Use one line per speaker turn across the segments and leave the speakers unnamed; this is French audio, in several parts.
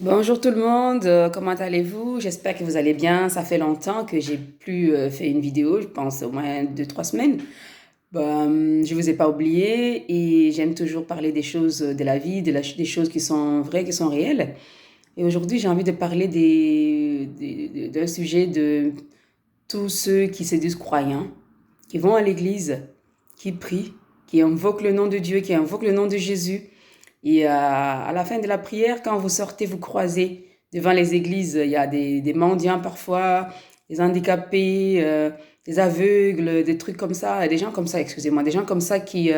Bonjour tout le monde, comment allez-vous? J'espère que vous allez bien. Ça fait longtemps que j'ai plus fait une vidéo, je pense au moins 2, 3 semaines. Je vous ai pas oublié et j'aime toujours parler des choses de la vie, des choses qui sont vraies, qui sont réelles. Et aujourd'hui, j'ai envie de parler d'un sujet de tous ceux qui se disent croyants, qui vont à l'église, qui prient, qui invoquent le nom de Dieu, qui invoquent le nom de Jésus. Et à la fin de la prière, quand vous sortez, vous croisez devant les églises, il y a des mendiants parfois, des handicapés, des aveugles, des trucs comme ça, des gens comme ça, excusez-moi, des gens comme ça qui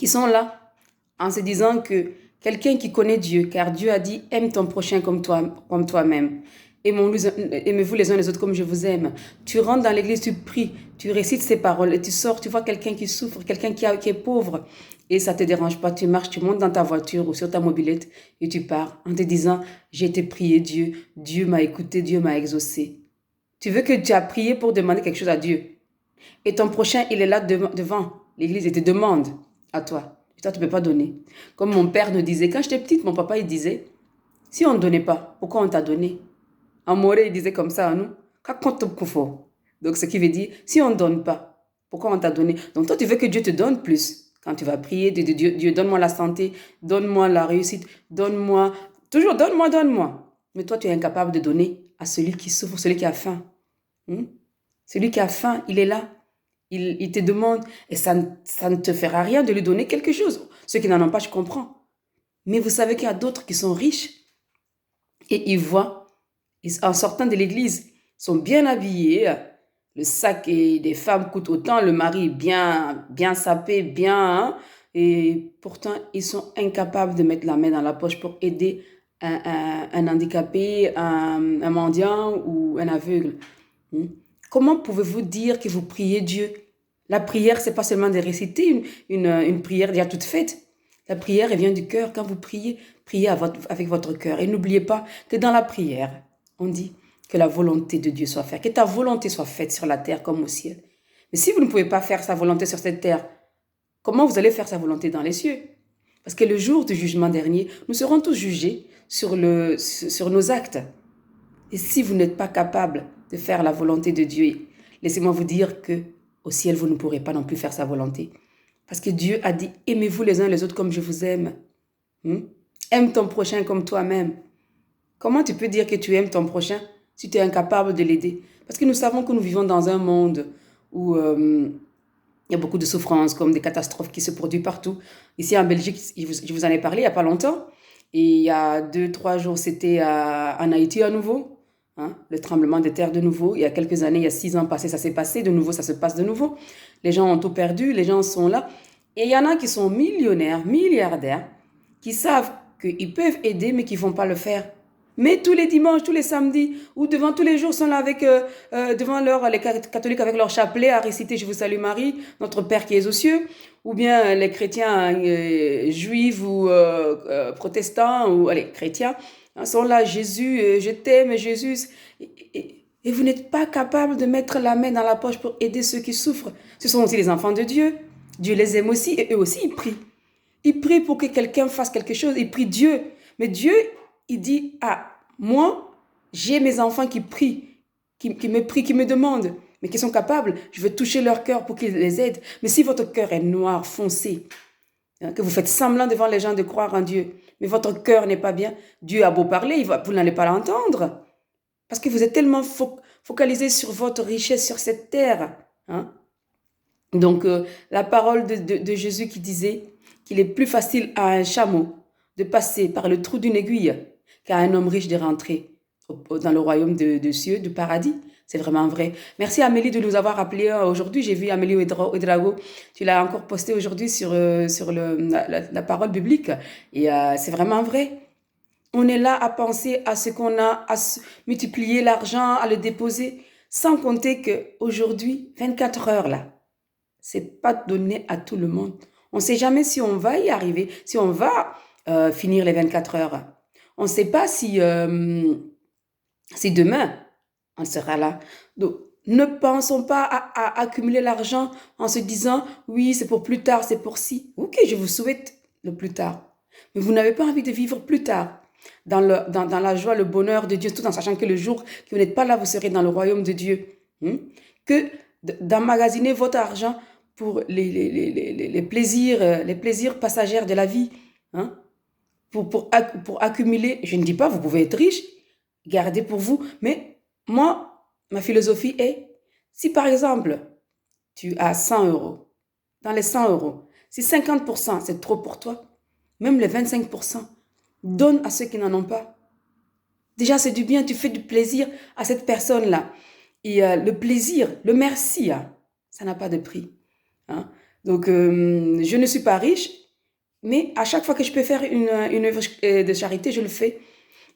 sont là en se disant que quelqu'un qui connaît Dieu, car Dieu a dit, aime ton prochain comme toi, comme toi-même. Aimez-vous les uns les autres comme je vous aime. Tu rentres dans l'église, tu pries, tu récites ces paroles et tu sors, tu vois quelqu'un qui souffre, quelqu'un qui est pauvre et ça te dérange pas. Tu marches, tu montes dans ta voiture ou sur ta mobilette et tu pars en te disant, j'ai été prié Dieu, Dieu m'a écouté, Dieu m'a exaucé. Tu veux que tu as prié pour demander quelque chose à Dieu et ton prochain, il est là devant l'église et te demande à toi. Et toi, tu ne peux pas donner. Comme mon père nous disait, quand j'étais petite, mon papa, il disait, si on ne donnait pas, pourquoi on t'a donné? En Morée, il disait comme ça à nous. Donc, ce qui veut dire, si on ne donne pas, pourquoi on t'a donné? Donc, toi, tu veux que Dieu te donne plus. Quand tu vas prier, Dieu, donne-moi la santé, donne-moi la réussite, donne-moi, toujours donne-moi, donne-moi. Mais toi, tu es incapable de donner à celui qui souffre, celui qui a faim. Hmm? Celui qui a faim, il est là. Il te demande, et ça ne te fera rien de lui donner quelque chose. Ceux qui n'en ont pas, je comprends. Mais vous savez qu'il y a d'autres qui sont riches et ils voient, en sortant de l'église, ils sont bien habillés. Le sac des femmes coûte autant, le mari est bien sapé, bien. Hein, et pourtant, ils sont incapables de mettre la main dans la poche pour aider un handicapé, un mendiant ou un aveugle. Hmm. Comment pouvez-vous dire que vous priez Dieu? La prière, c'est pas seulement de réciter une prière déjà toute faite. La prière, elle vient du cœur. Quand vous priez, priez avec votre cœur. Et n'oubliez pas que dans la prière, on dit que la volonté de Dieu soit faite, que ta volonté soit faite sur la terre comme au ciel. Mais si vous ne pouvez pas faire sa volonté sur cette terre, comment vous allez faire sa volonté dans les cieux? Parce que le jour du jugement dernier, nous serons tous jugés sur nos actes. Et si vous n'êtes pas capable de faire la volonté de Dieu, laissez-moi vous dire que au ciel, vous ne pourrez pas non plus faire sa volonté. Parce que Dieu a dit, aimez-vous les uns les autres comme je vous aime. Hmm? Aime ton prochain comme toi-même. Comment tu peux dire que tu aimes ton prochain si tu es incapable de l'aider? Parce que nous savons que nous vivons dans un monde où il y a beaucoup de souffrances, comme des catastrophes qui se produisent partout. Ici en Belgique, je vous en ai parlé il n'y a pas longtemps. Et il y a 2, 3 jours, c'était en Haïti à nouveau. Hein, le tremblement de terre de nouveau. Il y a quelques années, il y a 6 ans passés, ça s'est passé. De nouveau, ça se passe de nouveau. Les gens ont tout perdu, les gens sont là. Et il y en a qui sont millionnaires, milliardaires, qui savent qu'ils peuvent aider, mais qui ne vont pas le faire. Mais tous les dimanches, tous les samedis, ou devant tous les jours, sont là avec, devant les catholiques avec leur chapelet à réciter Je vous salue Marie, notre Père qui est aux cieux, ou bien les chrétiens juifs ou protestants, ou allez, chrétiens, hein, sont là, Jésus, je t'aime, Jésus. Et vous n'êtes pas capable de mettre la main dans la poche pour aider ceux qui souffrent. Ce sont aussi les enfants de Dieu. Dieu les aime aussi, et eux aussi, ils prient. Ils prient pour que quelqu'un fasse quelque chose, ils prient Dieu. Mais Dieu, il dit, ah, moi, j'ai mes enfants qui prient, qui me prient, qui me demandent, mais qui sont capables. Je veux toucher leur cœur pour qu'ils les aident. Mais si votre cœur est noir, foncé, hein, que vous faites semblant devant les gens de croire en Dieu, mais votre cœur n'est pas bien, Dieu a beau parler, vous n'allez pas l'entendre. Parce que vous êtes tellement focalisé sur votre richesse sur cette terre. Hein. Donc, la parole de Jésus qui disait qu'il est plus facile à un chameau de passer par le trou d'une aiguille qu'à un homme riche de rentrer dans le royaume de cieux, du paradis. C'est vraiment vrai. Merci Amélie de nous avoir appelé aujourd'hui. J'ai vu Amélie Ouedraogo, tu l'as encore posté aujourd'hui sur la parole biblique. Et c'est vraiment vrai. On est là à penser à ce qu'on a, multiplier l'argent, à le déposer, sans compter qu'aujourd'hui, 24 heures là, c'est pas donné à tout le monde. On ne sait jamais si on va y arriver, si on va finir les 24 heures. On ne sait pas si demain, on sera là. Donc, ne pensons pas à accumuler l'argent en se disant, oui, c'est pour plus tard, c'est pour si. Ok, je vous souhaite le plus tard. Mais vous n'avez pas envie de vivre plus tard. dans la joie, le bonheur de Dieu, tout en sachant que le jour que vous n'êtes pas là, vous serez dans le royaume de Dieu. Que d'emmagasiner votre argent pour les plaisirs passagers de la vie. Hein? Pour accumuler, je ne dis pas, vous pouvez être riche, garder pour vous, mais moi, ma philosophie est, si par exemple, tu as 100 euros, dans les 100 euros, si 50% c'est trop pour toi, même les 25%, donne à ceux qui n'en ont pas. Déjà, c'est du bien, tu fais du plaisir à cette personne-là. Et le plaisir, le merci, ça n'a pas de prix. Hein? Donc, je ne suis pas riche, mais à chaque fois que je peux faire une œuvre de charité, je le fais.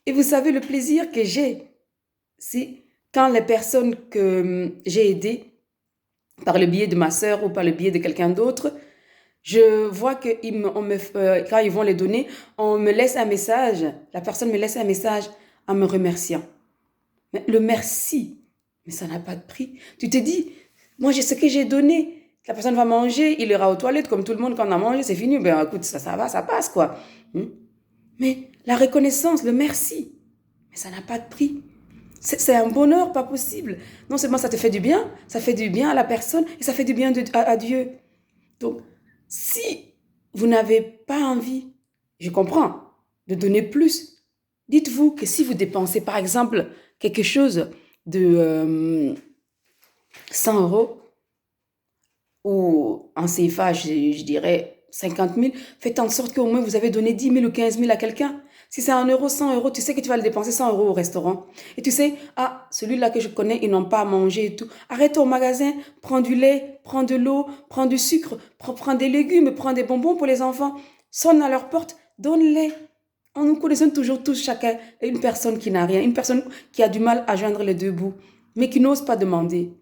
Et vous savez, le plaisir que j'ai, c'est quand les personnes que j'ai aidées, par le biais de ma sœur ou par le biais de quelqu'un d'autre, je vois que quand ils vont les donner, on me laisse un message, la personne me laisse un message en me remerciant. Mais le merci, mais ça n'a pas de prix. Tu te dis, moi, j'ai ce que j'ai donné. La personne va manger, il ira aux toilettes comme tout le monde quand on a mangé, c'est fini. Ben écoute, ça va, ça passe quoi. Mais la reconnaissance, le merci, mais ça n'a pas de prix. C'est un bonheur pas possible. Non seulement ça te fait du bien, ça fait du bien à la personne et ça fait du bien à Dieu. Donc, si vous n'avez pas envie, je comprends, de donner plus, dites-vous que si vous dépensez par exemple quelque chose de 100 euros ou en CFA, je dirais 50 000, faites en sorte qu'au moins vous avez donné 10 000 ou 15 000 à quelqu'un. Si c'est 1 euro, 100 euros, tu sais que tu vas le dépenser 100 euros au restaurant. Et tu sais, ah, celui-là que je connais, ils n'ont pas à manger et tout. Arrête au magasin, prends du lait, prends de l'eau, prends du sucre, prends des légumes, prends des bonbons pour les enfants. Sonne à leur porte, donne-les. On nous connaissons toujours tous chacun une personne qui n'a rien, une personne qui a du mal à joindre les deux bouts, mais qui n'ose pas demander.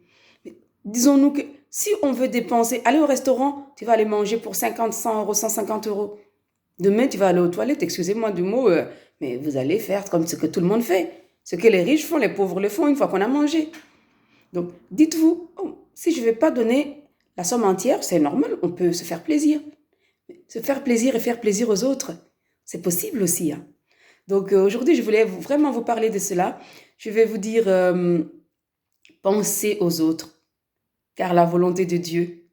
Disons-nous que si on veut dépenser, aller au restaurant, tu vas aller manger pour 50, 100 euros, 150 euros. Demain, tu vas aller aux toilettes, excusez-moi du mot, mais vous allez faire comme ce que tout le monde fait. Ce que les riches font, les pauvres le font une fois qu'on a mangé. Donc, dites-vous, oh, si je ne vais pas donner la somme entière, c'est normal, on peut se faire plaisir. Se faire plaisir et faire plaisir aux autres, c'est possible aussi. Hein. Donc, aujourd'hui, je voulais vraiment vous parler de cela. Je vais vous dire, pensez aux autres, car la volonté de Dieu,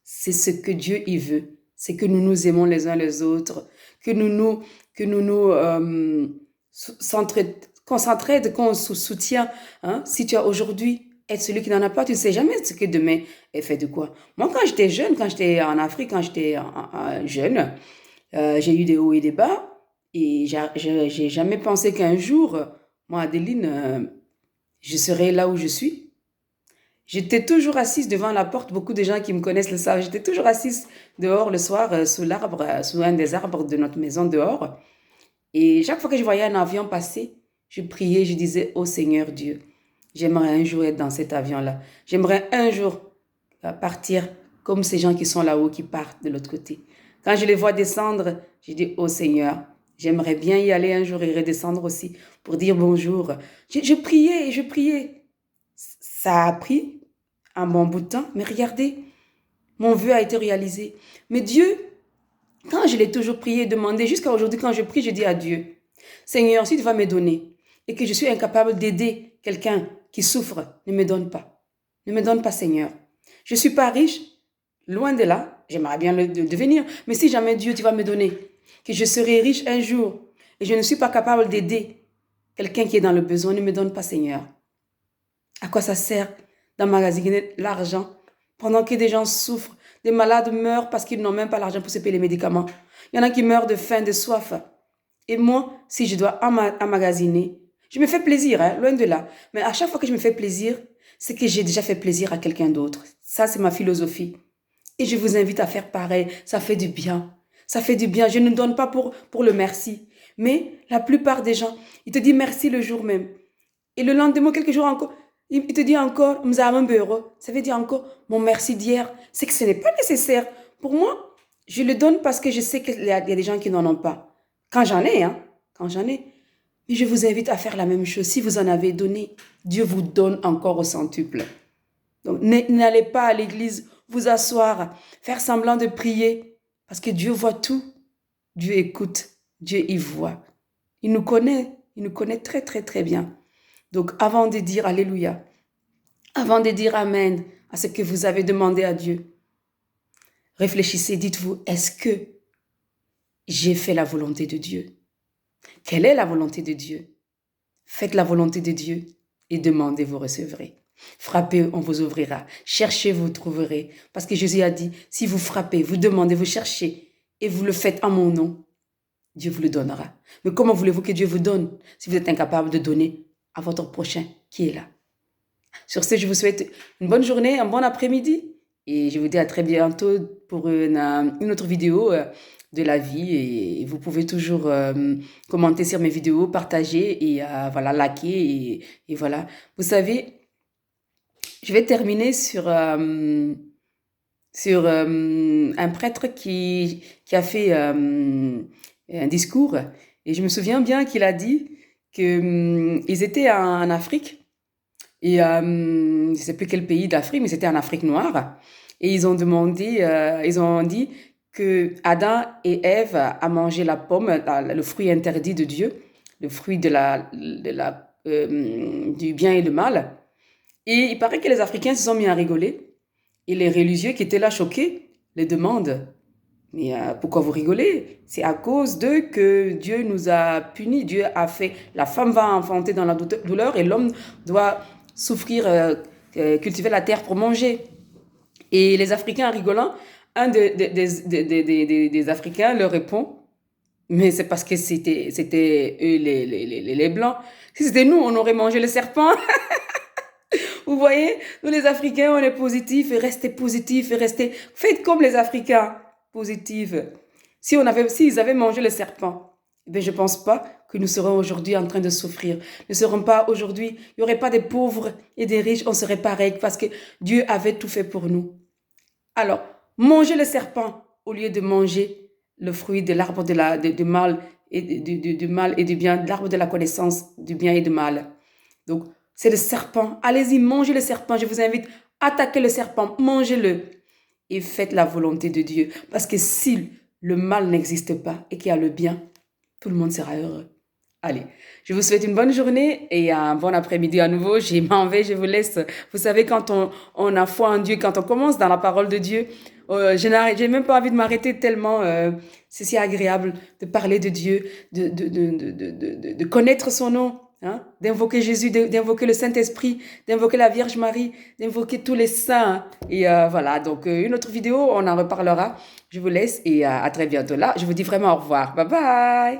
c'est ce que Dieu y veut. C'est que nous nous aimons les uns les autres, qu'on s'entraide, qu'on se soutient. Hein? Si tu as aujourd'hui être celui qui n'en a pas, tu ne sais jamais ce que demain est fait de quoi. Moi, quand j'étais jeune, quand j'étais en Afrique, quand j'étais jeune, j'ai eu des hauts et des bas. Et j'ai jamais pensé qu'un jour, moi, Adeline, je serais là où je suis. J'étais toujours assise devant la porte. Beaucoup de gens qui me connaissent le savent. J'étais toujours assise dehors le soir, sous l'arbre, sous un des arbres de notre maison dehors. Et chaque fois que je voyais un avion passer, je priais, je disais, oh Seigneur Dieu, j'aimerais un jour être dans cet avion-là. J'aimerais un jour partir comme ces gens qui sont là-haut, qui partent de l'autre côté. Quand je les vois descendre, je dis, oh Seigneur, j'aimerais bien y aller un jour et redescendre aussi pour dire bonjour. Je priais et je priais. Ça a pris un bon bout de temps, mais regardez, mon vœu a été réalisé. Mais Dieu, quand je l'ai toujours prié, demandé, jusqu'à aujourd'hui, quand je prie, je dis à Dieu, Seigneur, si tu vas me donner et que je suis incapable d'aider quelqu'un qui souffre, ne me donne pas. Ne me donne pas, Seigneur. Je ne suis pas riche, loin de là, j'aimerais bien le devenir, mais si jamais Dieu, tu vas me donner, que je serai riche un jour et je ne suis pas capable d'aider quelqu'un qui est dans le besoin, ne me donne pas, Seigneur. À quoi ça sert d'emmagasiner l'argent pendant que des gens souffrent, des malades meurent parce qu'ils n'ont même pas l'argent pour se payer les médicaments. Il y en a qui meurent de faim, de soif. Et moi, si je dois emmagasiner, je me fais plaisir, hein, loin de là. Mais à chaque fois que je me fais plaisir, c'est que j'ai déjà fait plaisir à quelqu'un d'autre. Ça, c'est ma philosophie. Et je vous invite à faire pareil. Ça fait du bien. Ça fait du bien. Je ne donne pas pour le merci. Mais la plupart des gens, ils te disent merci le jour même. Et le lendemain, quelques jours encore, il te dit encore, ça veut dire encore mon merci d'hier. C'est que ce n'est pas nécessaire. Pour moi, je le donne parce que je sais qu'il y a des gens qui n'en ont pas. Quand j'en ai, hein, quand j'en ai. Mais je vous invite à faire la même chose. Si vous en avez donné, Dieu vous donne encore au centuple. Donc, n'allez pas à l'église vous asseoir, faire semblant de prier, parce que Dieu voit tout. Dieu écoute, Dieu y voit. Il nous connaît très, très, très bien. Donc, avant de dire Alléluia, avant de dire Amen à ce que vous avez demandé à Dieu, réfléchissez, dites-vous, est-ce que j'ai fait la volonté de Dieu? Quelle est la volonté de Dieu? Faites la volonté de Dieu et demandez, vous recevrez. Frappez, on vous ouvrira. Cherchez, vous trouverez. Parce que Jésus a dit, si vous frappez, vous demandez, vous cherchez et vous le faites en mon nom, Dieu vous le donnera. Mais comment voulez-vous que Dieu vous donne si vous êtes incapable de donner à votre prochain qui est là? Sur ce, je vous souhaite une bonne journée, un bon après-midi et je vous dis à très bientôt pour une autre vidéo de la vie et vous pouvez toujours commenter sur mes vidéos, partager et voilà, liker et voilà. Vous savez, je vais terminer sur un prêtre qui a fait un discours et je me souviens bien qu'il a dit qu'ils étaient en Afrique et je ne sais plus quel pays d'Afrique, mais c'était en Afrique noire. Et ils ont demandé, ils ont dit que Adam et Ève a mangé la pomme, le fruit interdit de Dieu, le fruit du bien et du mal. Et il paraît que les Africains se sont mis à rigoler. Et les religieux qui étaient là choqués les demandent, mais pourquoi vous rigolez? C'est à cause d'eux que Dieu nous a punis. Dieu a fait, la femme va enfanter dans la douleur et l'homme doit souffrir, cultiver la terre pour manger. Et les Africains, en rigolant, un des Africains leur répond, mais c'est parce que c'était eux les Blancs. Si c'était nous, on aurait mangé le serpent. Vous voyez, nous les Africains, on est positifs et restez positifs et restez... Faites comme les Africains, positifs. S'ils avaient mangé le serpent, ben je ne pense pas que nous serons aujourd'hui en train de souffrir. Nous ne serons pas aujourd'hui, il n'y aurait pas des pauvres et des riches, on serait pareil parce que Dieu avait tout fait pour nous. Alors, mangez le serpent au lieu de manger le fruit de l'arbre du mal et du mal et du bien, de l'arbre de la connaissance du bien et du mal. Donc, c'est le serpent. Allez-y, mangez le serpent. Je vous invite, attaquez le serpent, mangez-le et faites la volonté de Dieu. Parce que si le mal n'existe pas et qu'il y a le bien, tout le monde sera heureux. Allez, je vous souhaite une bonne journée et un bon après-midi à nouveau. Je m'en vais, je vous laisse. Vous savez, quand on a foi en Dieu, quand on commence dans la parole de Dieu, j'ai même pas envie de m'arrêter tellement c'est si agréable de parler de Dieu, de connaître son nom, hein, d'invoquer Jésus, d'invoquer le Saint-Esprit, d'invoquer la Vierge Marie, d'invoquer tous les saints. Et voilà, donc une autre vidéo, on en reparlera. Je vous laisse et à très bientôt là. Je vous dis vraiment au revoir. Bye bye.